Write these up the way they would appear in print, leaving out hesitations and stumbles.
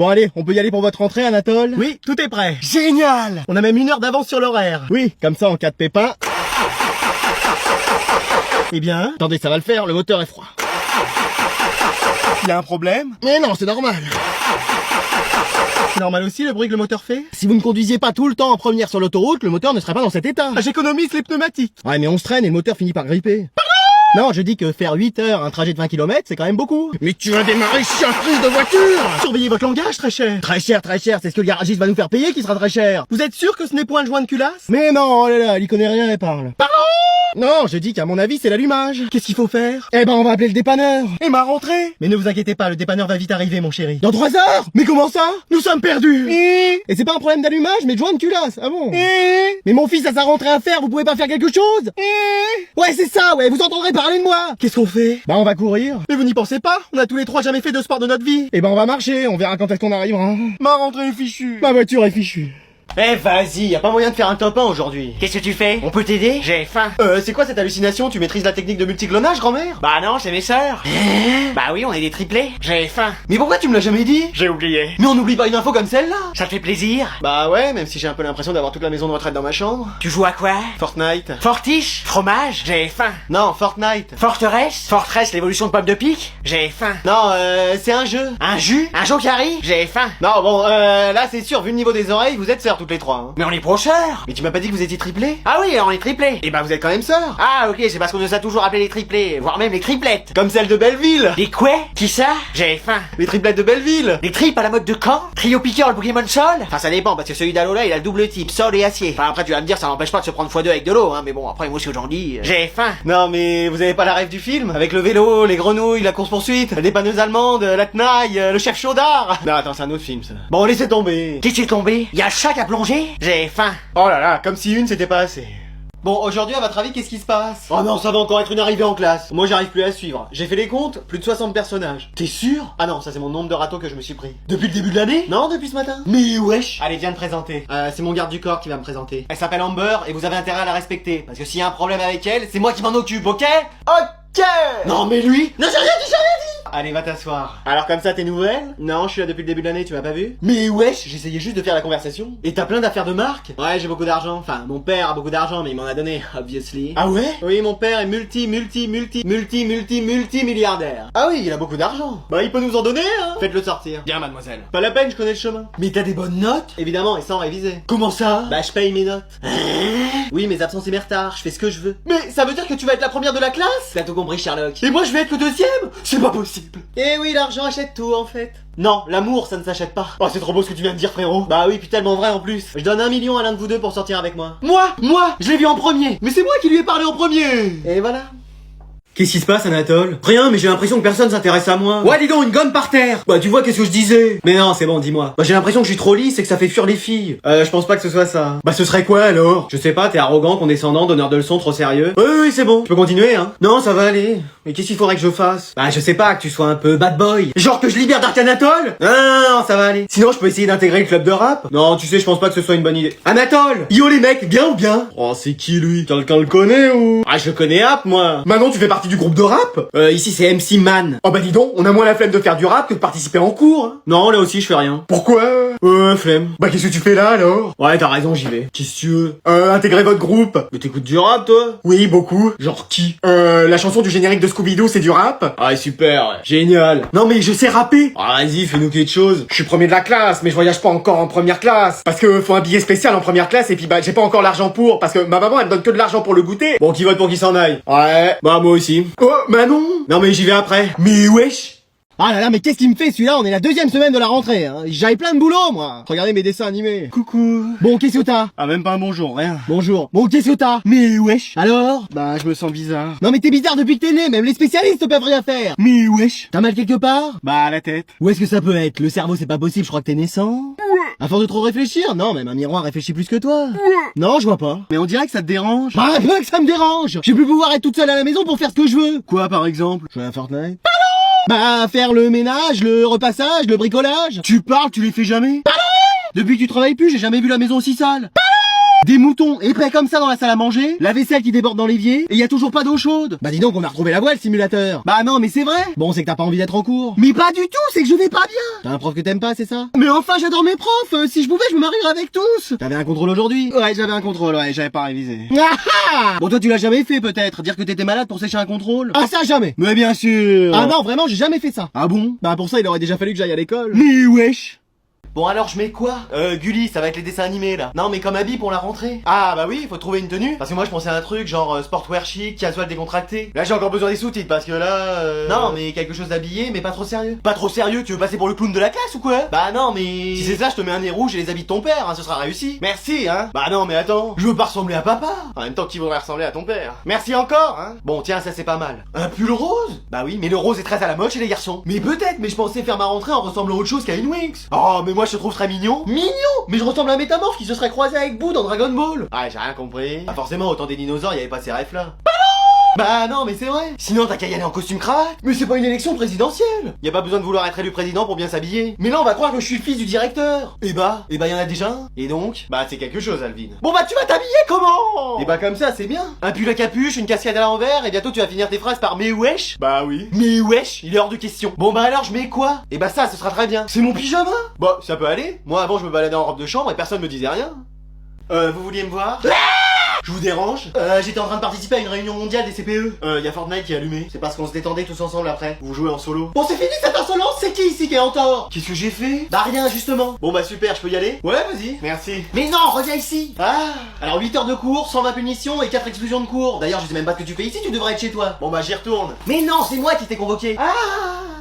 Bon allez, on peut y aller pour votre rentrée, Anatole? Oui, tout est prêt. Génial! On a même 1 heure d'avance sur l'horaire. Oui, comme ça en cas de pépin... Eh bien, Attendez, ça va le faire, le moteur est froid. il y a un problème? Mais non, c'est normal. C'est normal aussi le bruit que le moteur fait? Si vous ne conduisiez pas tout le temps en première sur l'autoroute, le moteur ne serait pas dans cet état. Ah, j'économise les pneumatiques. Ouais, mais on se traîne et le moteur finit par gripper. Non, je dis que faire 8 heures un trajet de 20 km, c'est quand même beaucoup. Mais tu vas démarrer surprise de voiture! Surveillez votre langage, très cher. Très cher, c'est ce que le garagiste va nous faire payer qui sera très cher. Vous êtes sûr que ce n'est point le joint de culasse? Mais non, oh là là, il y connaît rien, elle parle. Pardon? Non, je dis qu'à mon avis, c'est l'allumage. Qu'est-ce qu'il faut faire? Eh ben, on va appeler le dépanneur. Et ma rentrée? Mais ne vous inquiétez pas, le dépanneur va vite arriver, mon chéri. Dans 3 heures? Mais comment ça? Nous sommes perdus! Et c'est pas un problème d'allumage, mais de joint de culasse. Ah bon? Mais mon fils a sa rentrée à faire, vous pouvez pas faire quelque chose? Ouais, c'est ça, ouais, vous entendrez parler de moi. Qu'est-ce qu'on fait? Bah, on va courir. Mais vous n'y pensez pas? On a tous les 3 jamais fait de sport de notre vie. Eh ben, on va marcher, on verra quand est-ce qu'on arrivera. Ma rentrée est fichue. Ma voiture est fichue. Eh vas-y, y a pas moyen de faire un top 1 aujourd'hui. Qu'est-ce que tu fais? On peut t'aider? J'ai faim. C'est quoi cette hallucination? Tu maîtrises la technique de multiclonage, grand-mère? Bah non, c'est mes sœurs. Bah oui, on est des triplés. J'ai faim. Mais pourquoi tu me l'as jamais dit? J'ai oublié. Mais on n'oublie pas une info comme celle-là. Ça te fait plaisir? Bah ouais, même si j'ai un peu l'impression d'avoir toute la maison de retraite dans ma chambre. Tu joues à quoi? Fortnite. Fortiche? Fromage? J'ai faim. Non, Fortnite. Forteresse? Fortress, l'évolution de pomme de pique? J'ai faim. Non, c'est un jeu. Un jus? Un jokari? J'ai faim. Non, bon, là c'est sûr, vu le niveau des oreilles, vous êtes sœurs toutes les 3. Hein. Mais on est pro-sœurs. Mais tu m'as pas dit que vous étiez triplés? Ah oui, alors on est triplés. Eh ben vous êtes quand même sœurs. Ah ok, c'est parce qu'on nous a toujours appelés les triplés, voire même les triplettes. Comme celle de Belleville. Les quoi? Qui ça? J'ai faim. Les triplettes de Belleville. Les tripes à la mode de Caen? Trio piqueur le Pokémon Sol? Enfin ça dépend parce que celui d'Alola il a le double type, sol et acier. Enfin après tu vas me dire ça n'empêche pas de se prendre x2 avec de l'eau hein, mais bon après moi ce que j'en dis... J'ai faim. Non mais vous avez pas la rêve du film? Avec le vélo, les grenouilles, la course poursuite, la dépanneuse allemande, la tenaille, le chef chaudard. Non attends c'est un autre film ça. Bon laissez tomber. Qu'est-ce qui est tombé? Y'a le chat qui a plongé? J'ai faim. Oh là là, comme si une c'était pas assez. Bon, aujourd'hui, à votre avis, qu'est-ce qui se passe? Oh non, ça va encore être une arrivée en classe. Moi, j'arrive plus à suivre. J'ai fait les comptes, plus de 60 personnages. T'es sûr? Ah non, ça c'est mon nombre de râteaux que je me suis pris. Depuis le début de l'année? Non, depuis ce matin. Mais wesh! Allez, viens te présenter. C'est mon garde du corps qui va me présenter. Elle s'appelle Amber et vous avez intérêt à la respecter. Parce que s'il y a un problème avec elle, c'est moi qui m'en occupe, ok? Ok! Non, mais lui? Non, j'ai rien dit! Allez, va t'asseoir. Alors comme ça, t'es nouvelle? Non, je suis là depuis le début de l'année, tu m'as pas vu? Mais wesh, j'essayais juste de faire la conversation. Et t'as plein d'affaires de marque? Ouais, j'ai beaucoup d'argent. Enfin, mon père a beaucoup d'argent, mais il m'en a donné, obviously. Ah ouais? Oui, mon père est multi-milliardaire. Ah oui, il a beaucoup d'argent. Bah, il peut nous en donner, hein? Faites-le sortir. Bien, mademoiselle. Pas la peine, je connais le chemin. Mais t'as des bonnes notes? Évidemment, et sans réviser. Comment ça? Bah, je paye mes notes. Oui, mes absences et mes retards, je fais ce que je veux. Mais ça veut dire que tu vas être la première de la classe? T'as tout compris, Sherlock. Et moi, je vais être le deuxième? C'est pas possible. Eh oui, l'argent achète tout, en fait. Non, l'amour, ça ne s'achète pas. Oh, c'est trop beau ce que tu viens de dire, frérot. Bah oui, puis tellement vrai en plus. Je donne 1 million à l'un de vous deux pour sortir avec moi. Moi, je l'ai vu en premier. Mais c'est moi qui lui ai parlé en premier. Et voilà. Qu'est-ce qui se passe, Anatole? Rien, mais j'ai l'impression que personne s'intéresse à moi. Ouais, dis donc, une gomme par terre. Bah, tu vois, qu'est-ce que je disais? Mais non, c'est bon, dis-moi. Bah, j'ai l'impression que je suis trop lisse et que ça fait fuir les filles. Je pense pas que ce soit ça. Bah, ce serait quoi, alors? Je sais pas, t'es arrogant, condescendant, donneur de leçons, trop sérieux. Oui, c'est bon. Je peux continuer, hein? Non, ça va aller. Mais qu'est-ce qu'il faudrait que je fasse? Bah, je sais pas, que tu sois un peu bad boy. Genre que je libère Dark Anatole? Non, ça va aller. Sinon, je peux essayer d'intégrer le club de rap? Non, tu sais, je pense pas que ce soit une bonne idée. Anatole! Yo, les mecs, bien ou bien? Oh, c'est qui, lui? Quelqu'un le connaît ou? Ah, je connais App, moi. Maintenant, tu fais partie du groupe de rap? Ici c'est MC Man. Oh bah dis donc, on a moins la flemme de faire du rap que de participer en cours. Hein. Non, là aussi je fais rien. Pourquoi? Flemme. Bah qu'est-ce que tu fais là alors? Ouais, t'as raison, j'y vais. Qu'est-ce que tu veux? Intégrer votre groupe. Mais t'écoutes du rap toi? Oui, beaucoup. Genre qui? La chanson du générique de Scooby-Doo, c'est du rap? Ah super, ouais. Génial. Non mais je sais rapper. Ah vas-y, fais-nous quelque chose. Je suis premier de la classe, mais je voyage pas encore en première classe. Parce que faut un billet spécial en première classe et puis bah j'ai pas encore l'argent pour. Parce que ma maman elle me donne que de l'argent pour le goûter. Bon, qui vote pour qu'il s'en aille? Ouais. Bah moi aussi. Oh, bah non. Non mais j'y vais après. Mais wesh. Ah là là, mais qu'est-ce qu'il me fait celui-là? On est la 2e semaine de la rentrée, hein. J'avais plein de boulot, moi. Regardez mes dessins animés. Coucou. Bon, qu'est-ce que t'as? Ah même pas un bonjour, rien. Bonjour. Bon, qu'est-ce que t'as? Mais wesh. Alors? Bah je me sens bizarre. Non mais t'es bizarre depuis que t'es né, même les spécialistes peuvent rien faire. Mais wesh. T'as mal quelque part? Bah à la tête. Où est-ce que ça peut être? Le cerveau c'est pas possible, je crois que t'es naissant. À force de trop réfléchir? Non, même un miroir réfléchit plus que toi. Non, je vois pas. Mais on dirait que ça te dérange. Bah un peu que ça me dérange. Je vais plus pouvoir être toute seule à la maison pour faire ce que je veux. Quoi par exemple? Jouer à Fortnite. Bah faire le ménage, le repassage, le bricolage. Tu parles, tu les fais jamais? Depuis que tu travailles plus, j'ai jamais vu la maison aussi sale. Des moutons épais comme ça dans la salle à manger, la vaisselle qui déborde dans l'évier, et y a toujours pas d'eau chaude. Bah dis donc, on a retrouvé la voie, le simulateur. Bah non, mais c'est vrai. Bon, c'est que t'as pas envie d'être en cours. Mais pas du tout, c'est que je vais pas bien. T'as un prof que t'aimes pas, c'est ça? Mais enfin, j'adore mes profs. Si je pouvais, je me marierais avec tous. T'avais un contrôle aujourd'hui? Ouais, j'avais un contrôle, ouais, j'avais pas révisé. Ah ah. Bon, toi, tu l'as jamais fait, peut-être. Dire que t'étais malade pour sécher un contrôle. Ah, ça, jamais. Mais bien sûr. Ah non, vraiment, j'ai jamais fait ça. Ah bon? Bah pour ça, il aurait déjà fallu que j'aille à l'école. Mais wesh. Bon alors je mets quoi Gulli, ça va être les dessins animés là. Non mais comme habit pour la rentrée. Ah bah oui, faut trouver une tenue. Parce que moi je pensais à un truc genre sportwear chic, casual décontracté. Là j'ai encore besoin des sous-titres parce que là... Non mais quelque chose d'habillé mais pas trop sérieux. Pas trop sérieux, tu veux passer pour le clown de la classe ou quoi? Bah non mais... Si c'est ça, je te mets un nez rouge et les habits de ton père, hein, ce sera réussi. Merci hein. Bah non mais attends, je veux pas ressembler à papa. En même temps que tu voudrais ressembler à ton père. Merci encore hein. Bon tiens, ça c'est pas mal. Un pull rose? Bah oui, mais le rose est très à la mode chez les garçons. Mais peut-être, mais je pensais faire ma rentrée en ressemblant à autre chose qu'à une Winx. Oh mais moi je te trouve très mignon. Mignon? Mais je ressemble à un Métamorphe qui se serait croisé avec Boo dans Dragon Ball. Ah, j'ai rien compris. Bah forcément, autant des dinosaures, y'avait pas ces refs là. Bah non, mais c'est vrai. Sinon, t'as qu'à y aller en costume cravate. Mais c'est pas une élection présidentielle. Y a pas besoin de vouloir être élu président pour bien s'habiller. Mais là, on va croire que je suis le fils du directeur. Et bah, y en a déjà un. Et donc, bah c'est quelque chose, Alvin. Bon bah tu vas t'habiller comment? Et bah comme ça, c'est bien. Un pull à capuche, une casquette à l'envers, et bientôt tu vas finir tes phrases par mais wesh. Bah oui. Mais wesh, il est hors de question. Bon bah alors, je mets quoi? Et bah ça, ce sera très bien. C'est mon pyjama. Bah ça peut aller. Moi avant, je me baladais en robe de chambre et personne me disait rien. Vous vouliez me voir? Je vous dérange? J'étais en train de participer à une réunion mondiale des CPE. Y a Fortnite qui est allumé. C'est parce qu'on se détendait tous ensemble après. Vous jouez en solo. Bon, c'est fini cette insolence. C'est qui ici qui est en tort? Qu'est-ce que j'ai fait? Bah rien, justement. Bon bah super, je peux y aller? Ouais, vas-y. Merci. Mais non, reviens ici. Ah. Alors 8 heures de cours, 120 punitions et 4 exclusions de cours. D'ailleurs, je sais même pas ce que tu fais ici, tu devrais être chez toi. Bon bah j'y retourne. Mais non, c'est moi qui t'ai convoqué. Ah.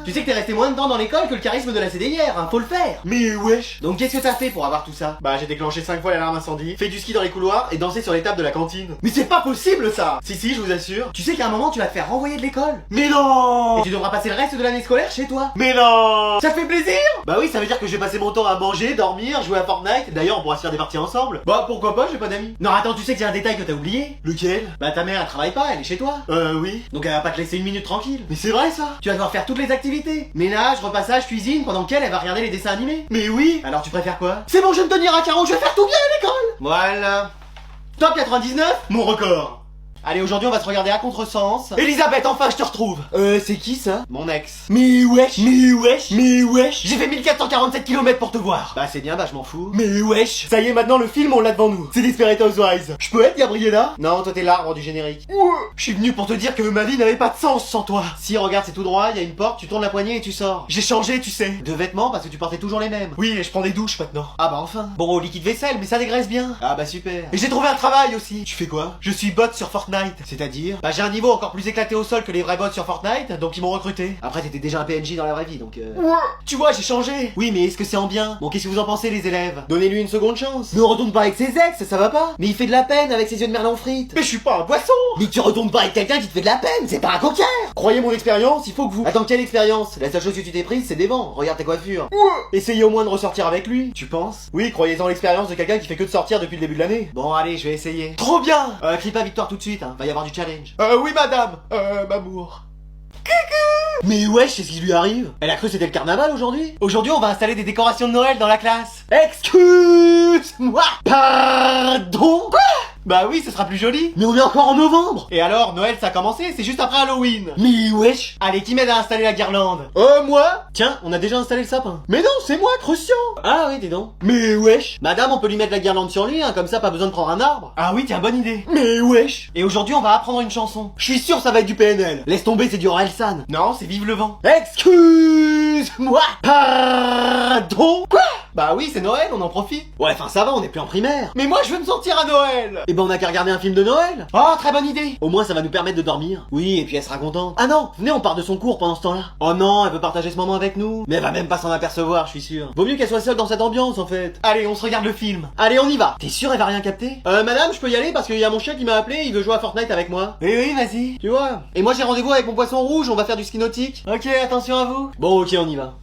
Tu sais que t'es resté moins de temps dans l'école que le charisme de la CDIR, hein, faut le faire. Mais wesh. Donc qu'est-ce que t'as fait pour avoir tout ça? Bah j'ai déclenché 5 fois l'alarme incendie, fait du ski dans les couloirs et dansé sur les tables de la cantine. Mais c'est pas possible ça. Si, je vous assure. Tu sais qu'à un moment tu vas te faire renvoyer de l'école. Mais non. Et tu devras passer le reste de l'année scolaire chez toi. Mais non. Ça te fait plaisir? Bah oui, ça veut dire que je vais passer mon temps à manger, dormir, jouer à Fortnite. D'ailleurs on pourra se faire des parties ensemble. Bah pourquoi pas, j'ai pas d'amis. Non attends, tu sais qu'il y a un détail que t'as oublié? Lequel? Bah ta mère elle travaille pas, elle est chez toi. Oui. Donc elle va pas te laisser une minute tranquille. Mais c'est vrai ça. Tu vas devoir faire toutes les activités. Ménage, repassage, cuisine, pendant qu'elle va regarder les dessins animés. Mais oui. Alors tu préfères quoi? C'est bon, je vais me tenir à carreau, je vais faire tout bien à l'école. Voilà. Top 99, mon record. Allez, aujourd'hui on va se regarder à contresens. Elisabeth, enfin je te retrouve. C'est qui ça? Mon ex. Mais wesh. J'ai fait 1447 km pour te voir. Bah c'est bien, bah je m'en fous. Mais wesh. Ça y est, maintenant le film on l'a devant nous. C'est Desperate Housewives. Je peux être Gabriella? Non, toi t'es l'arbre du générique. Je suis venu pour te dire que ma vie n'avait pas de sens sans toi. Si, regarde, c'est tout droit, il y a une porte, tu tournes la poignée et tu sors. J'ai changé, tu sais. De vêtements parce que tu portais toujours les mêmes. Oui, et je prends des douches maintenant. Ah bah enfin. Bon, au liquide vaisselle, mais ça dégraisse bien. Ah bah super. Et j'ai trouvé un travail aussi. Tu fais quoi? Je suis bot sur Fortnite. C'est-à-dire? Bah j'ai un niveau encore plus éclaté au sol que les vrais bots sur Fortnite, donc ils m'ont recruté. Après t'étais déjà un PNJ dans la vraie vie, donc Tu vois, j'ai changé. Oui, mais est-ce que c'est en bien? Bon, qu'est-ce que vous en pensez les élèves? Donnez-lui une seconde chance. Ne retourne pas avec ses ex, ça va pas? Mais il fait de la peine avec ses yeux de merlan frites. Mais je suis pas un poisson. Mais tu retournes pas avec quelqu'un qui te fait de la peine, c'est pas un coquin. Croyez mon expérience, il faut que vous... Attends, quelle expérience? La seule chose que tu t'es prise, c'est des vents. Regarde ta coiffure. Essayez au moins de ressortir avec lui. Tu penses? Oui, croyez-en l'expérience de quelqu'un qui fait que de sortir depuis le début de l'année. Bon, allez, je vais essayer. Trop bien. Crie pas victoire tout de suite, hein. Va y avoir du challenge. Oui madame, m'amour. Mais wesh, qu'est-ce qui lui arrive? Elle a cru que c'était le carnaval aujourd'hui? Aujourd'hui, on va installer des décorations de Noël dans la classe. Excuse-moi. Pardon? Quoi? Bah oui, ce sera plus joli. Mais on est encore en novembre. Et alors, Noël ça a commencé, c'est juste après Halloween. Mais wesh. Allez, qui m'aide à installer la guirlande? Moi. Tiens, on a déjà installé le sapin. Mais non, c'est moi, Christian. Ah oui, dis donc. Mais wesh. Madame, on peut lui mettre la guirlande sur lui, hein, comme ça pas besoin de prendre un arbre. Ah oui, tiens, bonne idée. Mais wesh. Et aujourd'hui, on va apprendre une chanson. Je suis sûr ça va être du PNL. Laisse tomber, c'est du Orelsan. Non, c'est Vive le vent. Excuse-moi. Pardon? Quoi? Bah oui, c'est Noël, on en profite. Ouais, enfin ça va, on est plus en primaire. Mais moi, je veux me sentir à Noël. Et ben on a qu'à regarder un film de Noël. Oh, très bonne idée. Au moins, ça va nous permettre de dormir. Oui, et puis elle sera contente. Ah non, venez, on part de son cours pendant ce temps-là. Oh non, elle veut partager ce moment avec nous. Mais elle va même pas s'en apercevoir, je suis sûr. Vaut mieux qu'elle soit seule dans cette ambiance, en fait. Allez, on se regarde le film. Allez, on y va. T'es sûr, elle va rien capter? Madame, je peux y aller parce qu'il y a mon chien qui m'a appelé, il veut jouer à Fortnite avec moi. Oui, vas-y. Tu vois. Et moi, j'ai rendez-vous avec mon poisson rouge, on va faire du ski nautique. Ok, attention à vous. Bon, ok, on y va.